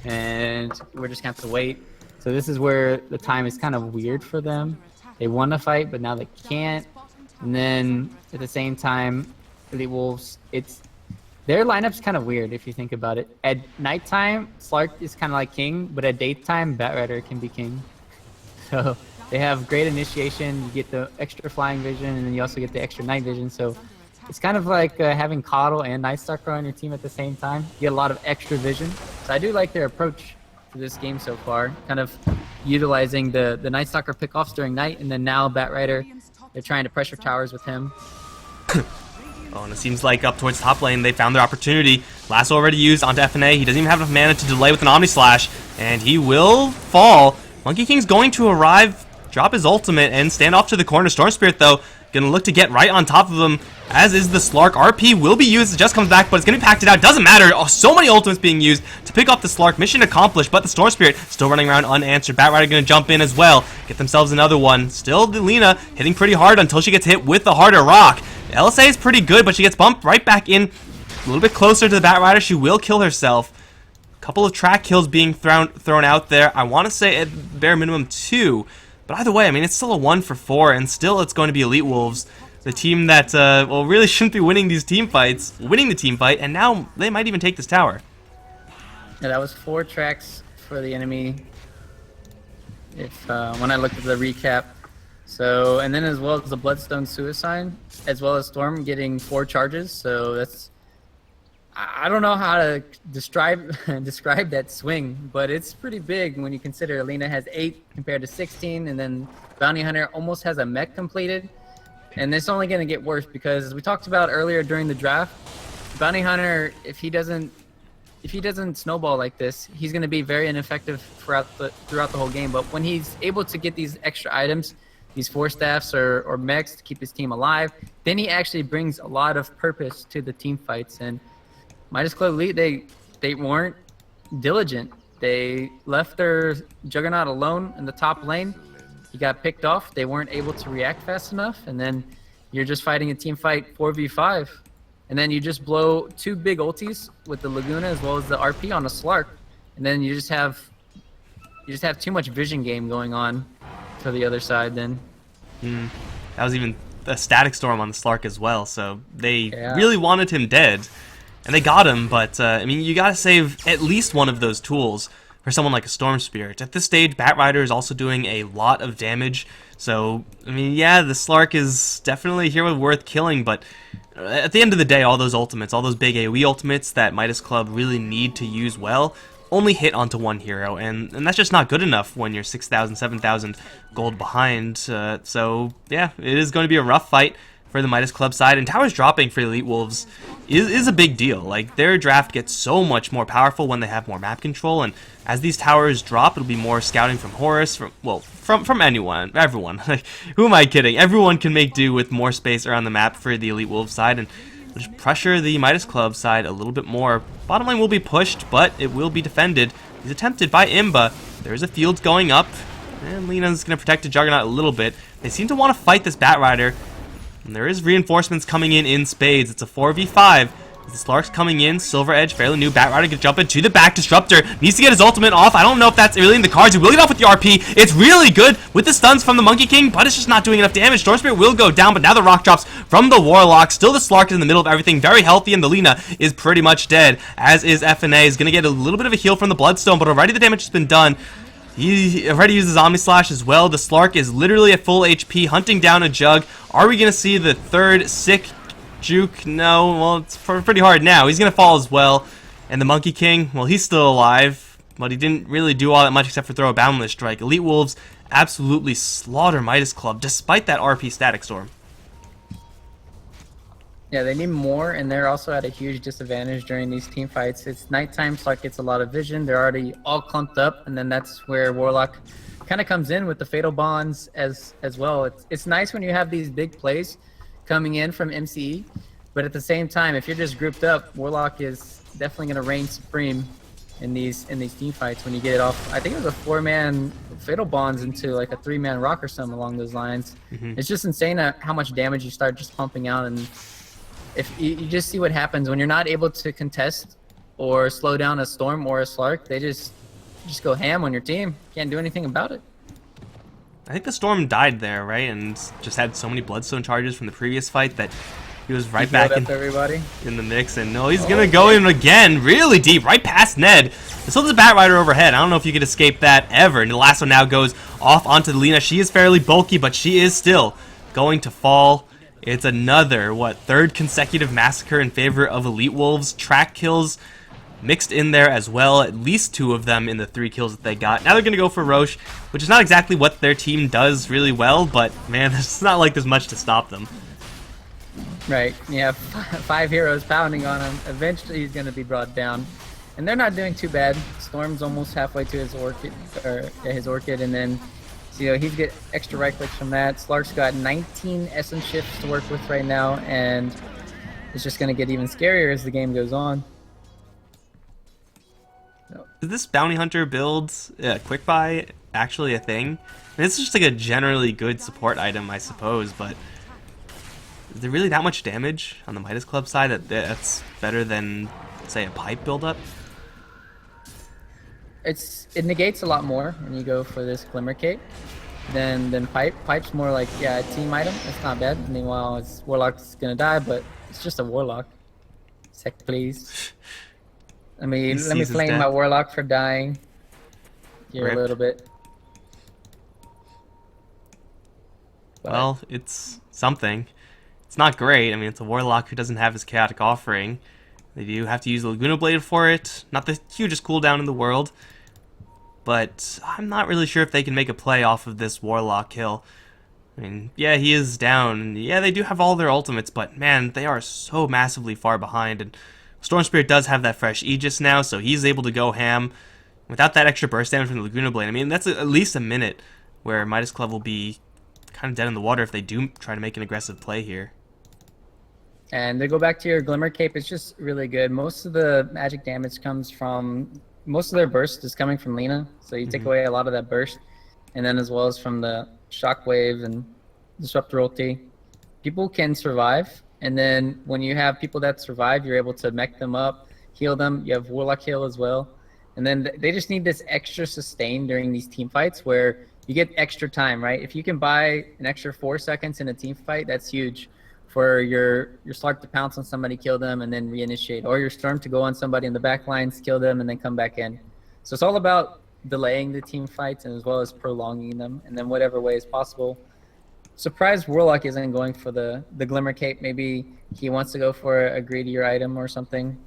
and we're just going to have to wait. So this is where the time is kind of weird for them. They want to fight, but now they can't. And then at the same time, Elite Wolves, their lineup's kind of weird if you think about it. At nighttime, Slark is kind of like king, but at daytime, Bat Rider can be king. So they have great initiation. You get the extra flying vision, and then you also get the extra night vision. So it's kind of like having Coddle and Night Stalker on your team at the same time. You get a lot of extra vision. So I do like their approach to this game so far, kind of utilizing the Night Stalker pickoffs during night, and then now Bat Rider, they're trying to pressure towers with him. Oh, and it seems like up towards top lane, they found their opportunity. Lasso already used onto FNA. He doesn't even have enough mana to delay with an Omni Slash, and he will fall. Monkey King's going to arrive drop his ultimate and stand off to the corner. Storm Spirit, though, gonna look to get right on top of him, as is the Slark. RP will be used. It just comes back, but it's gonna be packed out. Doesn't matter. Oh, so many ultimates being used to pick off the Slark. Mission accomplished, but the Storm Spirit still running around unanswered. Batrider gonna jump in as well. Get themselves another one. Still, the Lina hitting pretty hard until she gets hit with the harder rock. The LSA is pretty good, but she gets bumped right back in. A little bit closer to the Batrider. She will kill herself. Couple of track kills being thrown out there. I want to say at bare minimum 2, but either way, I mean, it's still a 1 for 4, and still it's going to be Elite Wolves, the team that well, really shouldn't be winning these team fights, winning the team fight, and now they might even take this tower. Yeah, that was 4 tracks for the enemy. If when I looked at the recap, so and then as well as the Bloodstone Suicide, as well as Storm getting 4 charges. So that's, I don't know how to describe that swing, but it's pretty big when you consider Alina has 8 compared to 16, and then Bounty Hunter almost has a mech completed. And it's only going to get worse because, as we talked about earlier during the draft, Bounty Hunter, if he doesn't snowball like this, he's going to be very ineffective throughout the whole game. But when he's able to get these extra items, these 4 staffs or mechs to keep his team alive, then he actually brings a lot of purpose to the team fights. And Midas Club Elite, they weren't diligent. They left their Juggernaut alone in the top lane. He got picked off. They weren't able to react fast enough, and then you're just fighting a team fight 4v5, and then you just blow 2 big ultis with the Laguna as well as the RP on a Slark, and then you just have too much vision game going on for the other side. Then That was even a static storm on the Slark as well, so they really wanted him dead. And they got him, but, I mean, you gotta save at least one of those tools for someone like a Storm Spirit. At this stage, Batrider is also doing a lot of damage, so, I mean, yeah, the Slark is definitely a hero worth killing, but at the end of the day, all those ultimates, all those big AoE ultimates that Midas Club really need to use well, only hit onto one hero, and that's just not good enough when you're 6,000, 7,000 gold behind, so, yeah, it is going to be a rough fight for the Midas Club side, and towers dropping for Elite Wolves is a big deal. Like, their draft gets so much more powerful when they have more map control, and as these towers drop, it'll be more scouting from Horus, from anyone, everyone. Like, who am I kidding? Everyone can make do with more space around the map for the Elite Wolves side, and just pressure the Midas Club side a little bit more. Bottom lane will be pushed, but it will be defended. He's attempted by Imba. There's a field going up, and Lina's going to protect the Juggernaut a little bit. They seem to want to fight this Batrider. And there is reinforcements coming in spades. It's a 4v5. The Slark's coming in. Silver Edge, fairly new. Batrider can jump into the back. Disruptor needs to get his ultimate off. I don't know if that's really in the cards. He will get off with the RP. It's really good with the stuns from the Monkey King, but it's just not doing enough damage. Storm Spirit will go down, but now the rock drops from the Warlock. Still the Slark is in the middle of everything. Very healthy, and the Lina is pretty much dead, as is FNA. Is going to get a little bit of a heal from the Bloodstone, but already the damage has been done. He already uses Omni Slash as well. The Slark is literally at full HP, hunting down a Jug. Are we going to see the third sick juke? No, well, it's pretty hard now. He's going to fall as well. And the Monkey King, well, he's still alive, but he didn't really do all that much except for throw a Boundless Strike. Elite Wolves absolutely slaughter Midas Club, despite that RP Static Storm. Yeah, they need more, and they're also at a huge disadvantage during these team fights. It's nighttime, Slark gets a lot of vision. They're already all clumped up, and then that's where Warlock kind of comes in with the Fatal Bonds as well. It's nice when you have these big plays coming in from MCE, but at the same time, if you're just grouped up, Warlock is definitely going to reign supreme in these team fights when you get it off. I think it was a 4-man Fatal Bonds into like a 3-man rock or something along those lines. It's just insane how much damage you start just pumping out, and if you just see what happens when you're not able to contest or slow down a Storm or a Slark, they just go ham on your team. Can't do anything about it. I think the Storm died there, right? And just had so many Bloodstone charges from the previous fight that he was right back in the mix. And no, he's going to go in again, really deep, right past Ned. There's still the Batrider overhead. I don't know if you could escape that ever. And the last one now goes off onto the Lina. She is fairly bulky, but she is still going to fall. It's another, third consecutive massacre in favor of Elite Wolves. Track kills mixed in there as well, at least 2 of them in the 3 kills that they got. Now they're going to go for Roche, which is not exactly what their team does really well, but man, it's not like there's much to stop them. Right, yeah, 5 heroes pounding on him. Eventually he's going to be brought down. And they're not doing too bad. Storm's almost halfway to his Orchid, and then So he's get extra right clicks from that. Slark's got 19 Essence shifts to work with right now, and it's just going to get even scarier as the game goes on. Is this bounty hunter build, quick buy, actually a thing? I mean, it's just like a generally good support item, I suppose, but is there really that much damage on the Midas Club side that's better than, say, a pipe buildup? It negates a lot more when you go for this Glimmer Cape than pipe. Pipe's more like, yeah, a team item. It's not bad. Meanwhile, Warlock's gonna die, but it's just a Warlock. Sec, please. Let me flame my Warlock for dying here a little bit. But well, it's something. It's not great. I mean, it's a Warlock who doesn't have his Chaotic Offering. They do have to use the Laguna Blade for it. Not the hugest cooldown in the world. But I'm not really sure if they can make a play off of this Warlock kill. I mean, yeah, he is down. Yeah, they do have all their ultimates, but man, they are so massively far behind. And Storm Spirit does have that fresh Aegis now, so he's able to go ham. Without that extra burst damage from the Laguna Blade, I mean, that's at least a minute where Midas Club will be kind of dead in the water if they do try to make an aggressive play here. And to go back to your Glimmer Cape, it's just really good. Most of the magic damage comes from, most of their burst is coming from Lina, so you take away a lot of that burst. And then as well as from the Shockwave and Disruptor ulti. People can survive, and then when you have people that survive, you're able to mech them up, heal them. You have Warlock heal as well. And then they just need this extra sustain during these team fights where you get extra time, right? If you can buy an extra 4 seconds in a team fight, that's huge for your Slark to pounce on somebody, kill them, and then reinitiate. Or your Storm to go on somebody in the back lines, kill them, and then come back in. So it's all about delaying the team fights and as well as prolonging them, and then whatever way is possible. Surprised Warlock isn't going for the Glimmer Cape. Maybe he wants to go for a greedier item or something.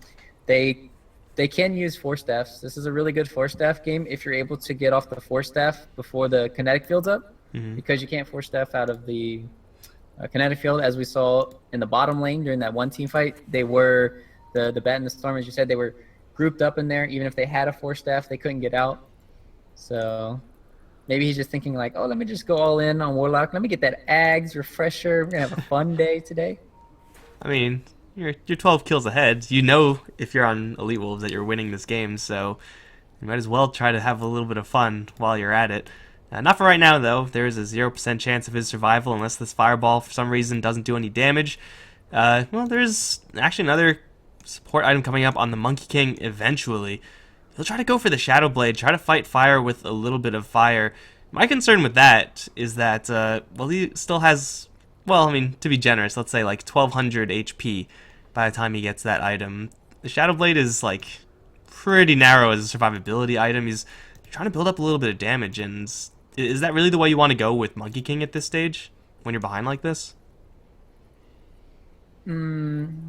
They can use Force Staffs. This is a really good Force Staff game if you're able to get off the Force Staff before the kinetic field's up, because you can't Force Staff out of the kinetic field. As we saw in the bottom lane during that one team fight, they were, the Bat and the Storm, as you said, they were grouped up in there. Even if they had a Force Staff, they couldn't get out. So maybe he's just thinking like, oh, let me just go all in on Warlock. Let me get that Ags refresher. We're going to have a fun day today. I mean, you're 12 kills ahead. You know if you're on Elite Wolves that you're winning this game, so you might as well try to have a little bit of fun while you're at it. Not for right now, though. There is a 0% chance of his survival unless this Fireball, for some reason, doesn't do any damage. Well, there's actually another support item coming up on the Monkey King eventually. He'll try to go for the Shadow Blade, try to fight fire with a little bit of fire. My concern with that is that, well, he still has, well, I mean, to be generous, let's say like 1200 HP by the time he gets that item. The Shadow Blade is, like, pretty narrow as a survivability item. He's trying to build up a little bit of damage, and is that really the way you want to go with Monkey King at this stage, when you're behind like this?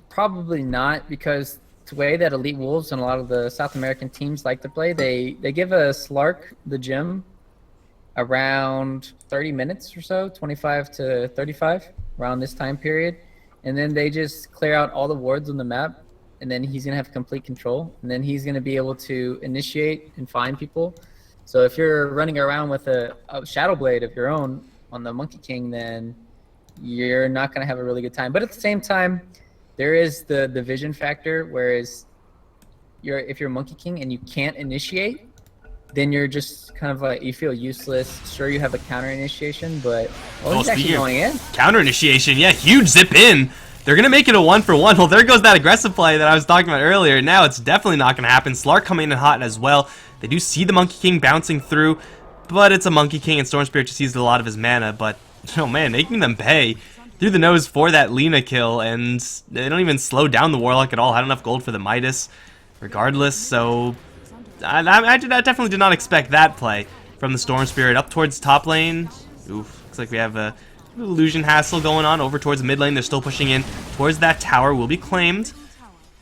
Probably not, because the way that Elite Wolves and a lot of the South American teams like to play, they give a Slark the gym around 30 minutes or so, 25 to 35, around this time period. And then they just clear out all the wards on the map, and then he's going to have complete control. And then he's going to be able to initiate and find people. So if you're running around with a Shadow Blade of your own on the Monkey King, then you're not going to have a really good time. But at the same time, there is the vision factor, whereas if you're Monkey King and you can't initiate, then you're just kind of like, you feel useless. Sure, you have a counter initiation, but he's actually going in. Counter initiation, yeah, huge zip in. They're going to make it a 1-for-1. Well, there goes that aggressive play that I was talking about earlier. Now it's definitely not going to happen. Slark coming in hot as well. They do see the Monkey King bouncing through, but it's a Monkey King, and Storm Spirit just used a lot of his mana. But, oh man, making them pay through the nose for that Lina kill, and they don't even slow down the Warlock at all. Had enough gold for the Midas regardless, so I definitely did not expect that play from the Storm Spirit. Up towards top lane. Oof, looks like we have a illusion hassle going on. Over towards the mid lane, they're still pushing in towards that tower. Will be claimed.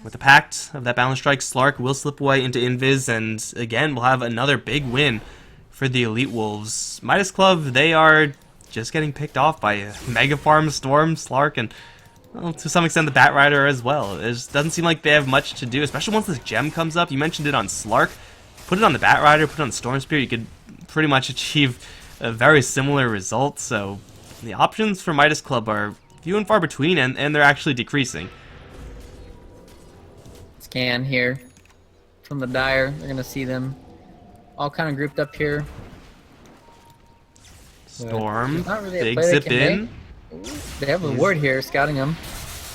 With the pact of that Balance Strike, Slark will slip away into Invis, and again, we'll have another big win for the Elite Wolves. Midas Club, they are just getting picked off by Mega Farm, Storm, Slark, and well, to some extent the Batrider as well. It just doesn't seem like they have much to do, especially once this gem comes up. You mentioned it on Slark. Put it on the Batrider, put it on the Storm Spirit, you could pretty much achieve a very similar result, so the options for Midas Club are few and far between, and they're actually decreasing. Scan here from the Dire. They're gonna see them all kind of grouped up here. Storm, Not really a big play they zip can in. They have a ward here scouting them.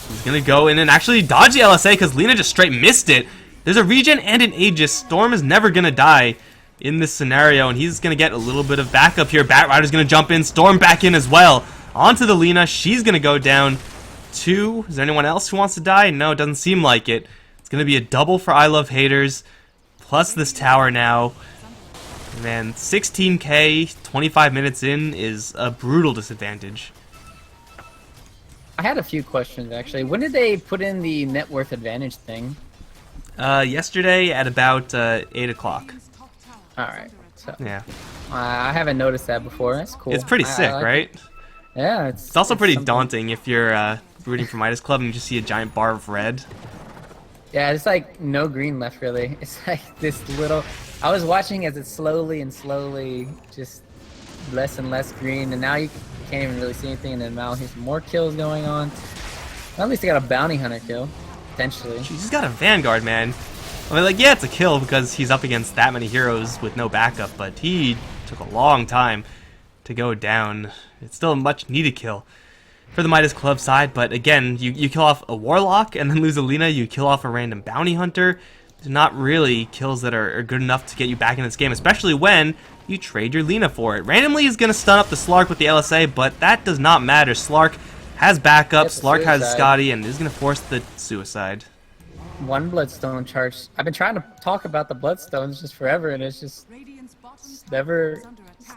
He's gonna go in and actually dodge the LSA because Lina just straight missed it. There's a regen and an Aegis. Storm is never gonna die in this scenario, and he's gonna get a little bit of backup here. Batrider's gonna jump in, Storm back in as well. Onto the Lina, she's gonna go down. 2. Is there anyone else who wants to die? No, it doesn't seem like it. It's gonna be a double for I Love Haters, plus this tower now. Man, 16k, 25 minutes in is a brutal disadvantage. I had a few questions actually. When did they put in the net worth advantage thing? Yesterday at about 8 o'clock. All right. So Yeah. I haven't noticed that before. That's cool. It's pretty sick, I like right? it. Yeah, it's It's also pretty something. daunting if you're rooting for Midas Club and you just see a giant bar of red. Yeah, it's like no green left really. It's like this little. I was watching as it slowly and slowly just less and less green, and now you can't even really see anything. And then now here's more kills going on. Well, at least I got a bounty hunter kill, potentially. He's got a Vanguard, man. I mean, like, yeah, it's a kill because he's up against that many heroes with no backup, but he took a long time to go down. It's still a much needed kill for the Midas Club side, but again, you kill off a Warlock and then lose a Lina, you kill off a random Bounty Hunter. They're not really kills that are good enough to get you back in this game, especially when you trade your Lina for it. Randomly is going to stun up the Slark with the LSA, but that does not matter. Slark has backup, Slark has Scotty, and is going to force the suicide. One Bloodstone charge. I've been trying to talk about the Bloodstones just forever, and it's just never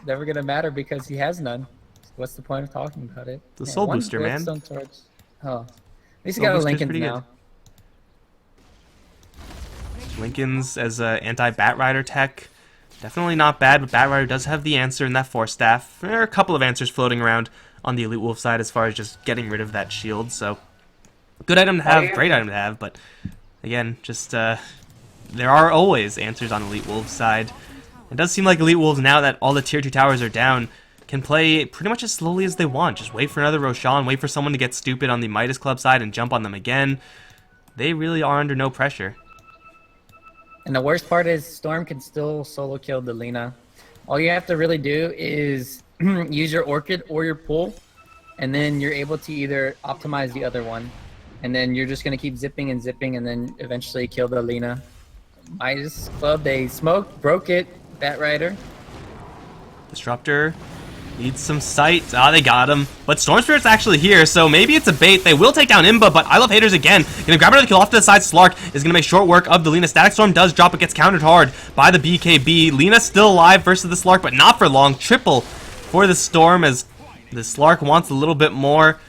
gonna matter because he has none. What's the point of talking about it? The Soul one Booster, man. Bloodstone charge. Oh, at least he Soul got a Booster's Lincoln pretty now. Lincoln's as a anti-Batrider tech. Definitely not bad, but Batrider does have the answer in that Force Staff. There are a couple of answers floating around on the Elite Wolf side as far as just getting rid of that shield, so good item to have, great item to have, but again, just there are always answers on Elite Wolf's side. It does seem like Elite Wolves, now that all the tier 2 towers are down, can play pretty much as slowly as they want. Just wait for another Roshan, wait for someone to get stupid on the Midas Club side and jump on them again. They really are under no pressure. And the worst part is Storm can still solo kill the Lina. All you have to really do is use your Orchid or your Pool, and then you're able to either optimize the other one, and then you're just going to keep zipping and zipping, and then eventually kill the Lina. Midas Club, they smoked, broke it, Batrider. Disruptor needs some sight. Ah, they got him. But Storm Spirit's actually here, so maybe it's a bait. They will take down Imba, but I Love Haters again. Gonna grab another kill off to the side. Slark is gonna make short work of the Lina. Static Storm does drop, but gets countered hard by the BKB. Lina still alive versus the Slark, but not for long. Triple for the Storm as the Slark wants a little bit more.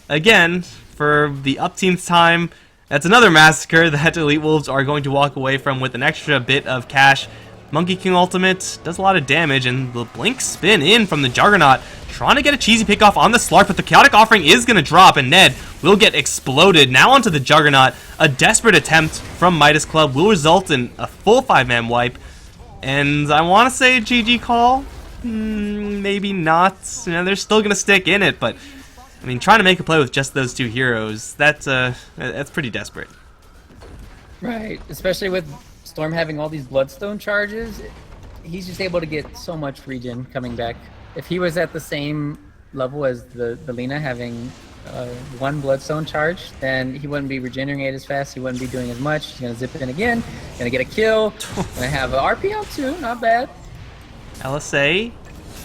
Again, for the upteenth time, that's another massacre that Elite Wolves are going to walk away from with an extra bit of cash. Monkey King ultimate does a lot of damage, and the blink spin in from the Juggernaut, trying to get a cheesy pick off on the Slark, but the Chaotic Offering is going to drop, and Ned will get exploded. Now onto the Juggernaut. A desperate attempt from Midas Club will result in a full 5-man wipe, and I want to say a GG call. Maybe not. You know, they're still going to stick in it, but I mean, trying to make a play with just those 2 heroes, that's pretty desperate. Right, especially with Storm having all these Bloodstone charges, he's just able to get so much regen coming back. If he was at the same level as the Lina having 1 Bloodstone charge, then he wouldn't be regenerating as fast, he wouldn't be doing as much. He's going to zip in again, going to get a kill, going to have an RPL too, not bad. LSA,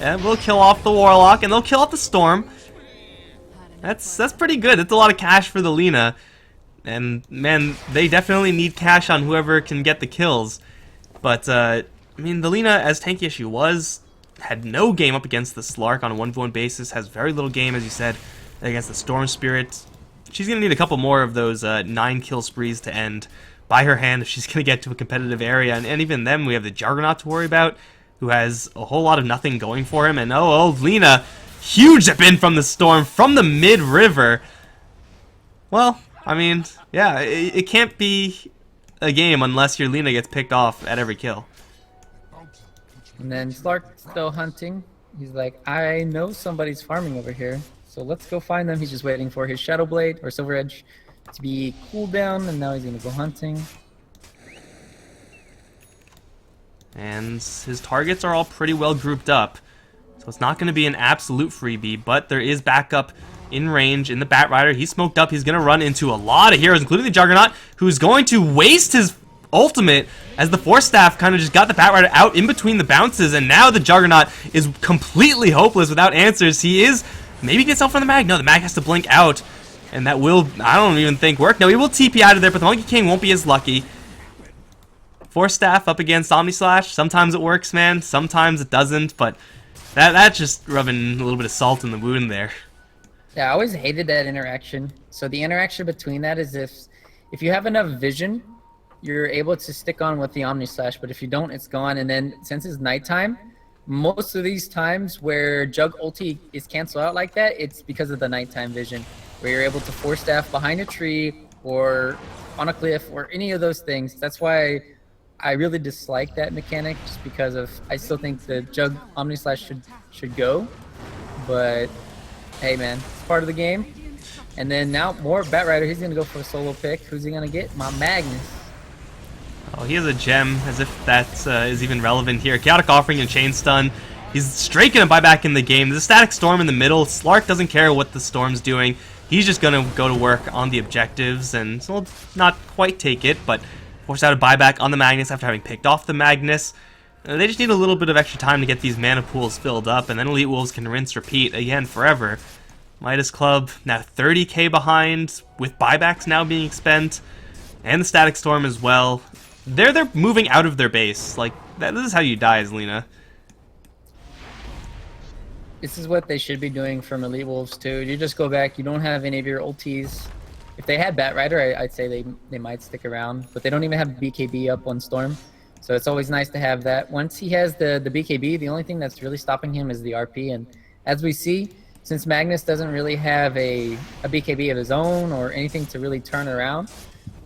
and we'll kill off the Warlock, and they'll kill off the Storm. That's pretty good. That's a lot of cash for the Lina. And, man, they definitely need cash on whoever can get the kills. But, I mean, the Lina, as tanky as she was, had no game up against the Slark on a 1v1 basis, has very little game, as you said, against the Storm Spirit. She's going to need a couple more of those 9-kill sprees to end by her hand if she's going to get to a competitive area. And even then, we have the Juggernaut to worry about, who has a whole lot of nothing going for him. And, oh, Lina, huge zip in from the Storm, from the mid-river. Well, I mean, yeah, it can't be a game unless your Lina gets picked off at every kill. And then Slark still hunting. He's like, I know somebody's farming over here, so let's go find them. He's just waiting for his Shadow Blade or Silver Edge to be cooled down, and now he's gonna go hunting. And his targets are all pretty well grouped up, so it's not going to be an absolute freebie, but there is backup in range in the Bat Rider. He's smoked up. He's going to run into a lot of heroes, including the Juggernaut, who's going to waste his ultimate as the Force Staff kind of just got the Bat Rider out in between the bounces, and now the Juggernaut is completely hopeless without answers. He is, maybe gets out from the mag. No, the mag has to blink out, and that will, I don't even think, work. No, he will TP out of there, but the Monkey King won't be as lucky. Force Staff up against Omni Slash. Sometimes it works, man. Sometimes it doesn't, but that's just rubbing a little bit of salt in the wound there. Yeah, I always hated that interaction. So the interaction between that is if you have enough vision, you're able to stick on with the Omni Slash, but if you don't, it's gone. And then since it's nighttime, most of these times where Jug ulti is canceled out like that, it's because of the nighttime vision, where you're able to Force Staff behind a tree or on a cliff or any of those things. That's why I really dislike that mechanic, just because of, I still think the Jug Omni Slash should go, but hey man, it's part of the game. And then now more Bat Rider, he's gonna go for a solo pick. Who's he gonna get? My Magnus. Oh, he has a gem, as if that is even relevant here. Chaotic Offering and Chain Stun. He's straight gonna buy back in the game. There's a Static Storm in the middle. Slark doesn't care what the Storm's doing. He's just gonna go to work on the objectives, and so he'll not quite take it, but forced out a buyback on the Magnus after having picked off the Magnus. They just need a little bit of extra time to get these mana pools filled up, and then Elite Wolves can rinse, repeat again forever. Midas Club now 30k behind, with buybacks now being spent, and the Static Storm as well. They're moving out of their base. Like, this is how you die as Lina. This is what they should be doing from Elite Wolves too. You just go back, you don't have any of your ultis. If they had Bat Rider, I'd say they might stick around, but they don't even have BKB up on Storm. So it's always nice to have that. Once he has the BKB, the only thing that's really stopping him is the RP. And as we see, since Magnus doesn't really have a BKB of his own or anything to really turn around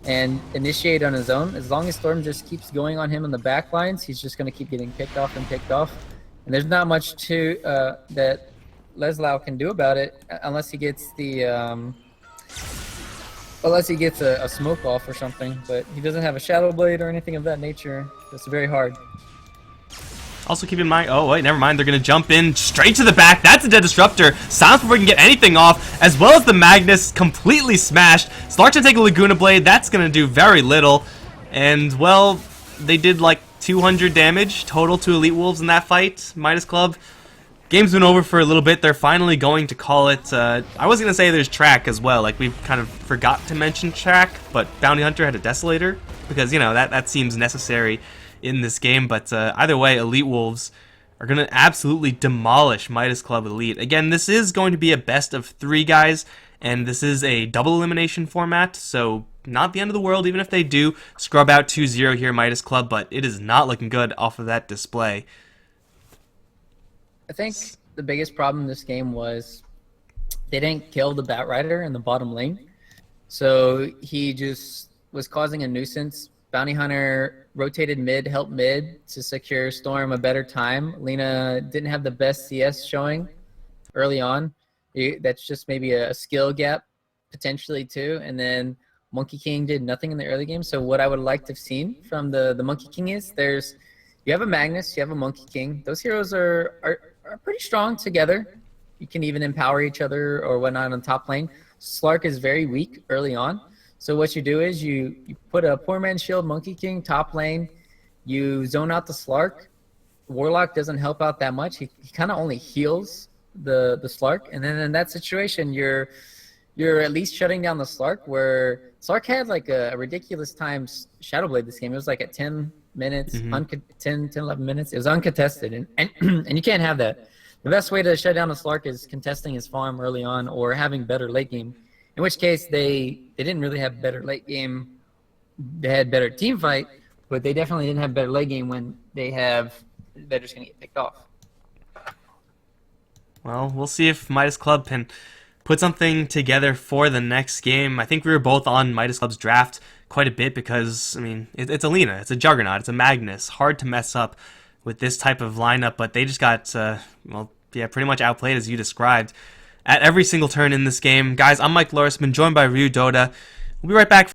and initiate on his own, as long as Storm just keeps going on him in the back lines, he's just going to keep getting picked off and picked off. And there's not much to that Leslau can do about it unless he gets the unless he gets a smoke off or something, but he doesn't have a Shadow Blade or anything of that nature. It's very hard. Also keep in mind, oh wait, never mind, they're gonna jump in straight to the back. That's a dead disruptor. Silence before we can get anything off, as well as the Magnus completely smashed. Slark to take a Laguna Blade, that's gonna do very little. And well, they did like 200 damage total to Elite Wolves in that fight. Midas Club. Game's been over for a little bit. They're finally going to call it. I was going to say there's track as well. Like, we've kind of forgot to mention track, but Bounty Hunter had a Desolator because, you know, that seems necessary in this game. But either way, Elite Wolves are going to absolutely demolish Midas Club Elite. Again, this is going to be a best of 3, guys, and this is a double elimination format, so not the end of the world, even if they do scrub out 2-0 here, Midas Club, but it is not looking good off of that display. I think the biggest problem in this game was they didn't kill the Bat Rider in the bottom lane. So he just was causing a nuisance. Bounty Hunter rotated mid, helped mid to secure Storm a better time. Lina didn't have the best CS showing early on. That's just maybe a skill gap potentially too. And then Monkey King did nothing in the early game. So what I would like to have seen from the Monkey King is you have a Magnus, you have a Monkey King. Those heroes are pretty strong together. You can even empower each other or whatnot on top lane. Slark is very weak early on. So what you do is you put a poor man's shield Monkey King top lane. You zone out the Slark. Warlock doesn't help out that much. He kind of only heals the Slark. And then in that situation, you're at least shutting down the Slark, where Slark had like a ridiculous times Shadow Blade this game. It was like at 10 minutes, 10, 11 minutes. It was uncontested, and you can't have that. The best way to shut down a Slark is contesting his farm early on or having better late game, in which case they didn't really have better late game. They had better team fight, but they definitely didn't have better late game when they're just going to get picked off. Well, we'll see if Midas Club can put something together for the next game. I think we were both on Midas Club's draft quite a bit because, I mean, it's a Lina, it's a Juggernaut, it's a Magnus. Hard to mess up with this type of lineup, but they just got, well, yeah, pretty much outplayed as you described at every single turn in this game. Guys, I'm Mike Lorisman, joined by Ryu Dota. We'll be right back.